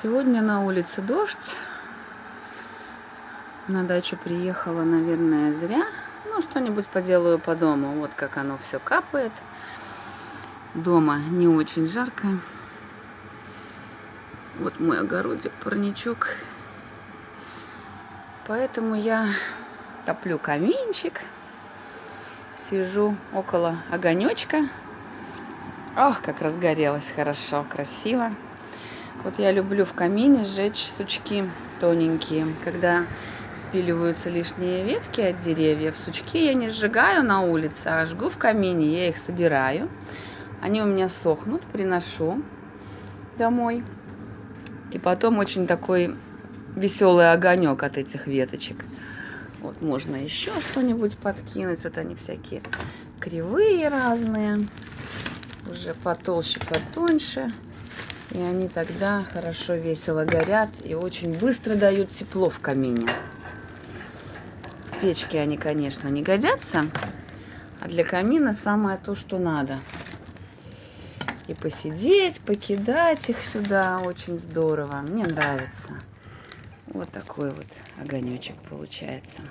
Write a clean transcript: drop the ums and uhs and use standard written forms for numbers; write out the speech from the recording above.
Сегодня на улице дождь. На дачу приехала, наверное, зря. Ну, что-нибудь поделаю по дому. Вот как оно все капает. Дома не очень жарко. Вот мой огородик, парничок. Поэтому я топлю каминчик. Сижу около огонечка. Ох, как разгорелось хорошо, красиво. Вот я люблю в камине сжечь сучки тоненькие. Когда спиливаются лишние ветки от деревьев, сучки я не сжигаю на улице, а жгу в камине. Я их собираю. Они у меня сохнут, приношу домой. И потом очень такой веселый огонек от этих веточек. Вот можно еще что-нибудь подкинуть. Вот они всякие кривые разные. Уже потолще, потоньше. И они тогда хорошо, весело горят и очень быстро дают тепло в камине. В печке они, конечно, не годятся, а для камина самое то, что надо. И посидеть, покидать их сюда очень здорово. Мне нравится. Вот такой вот огонечек получается.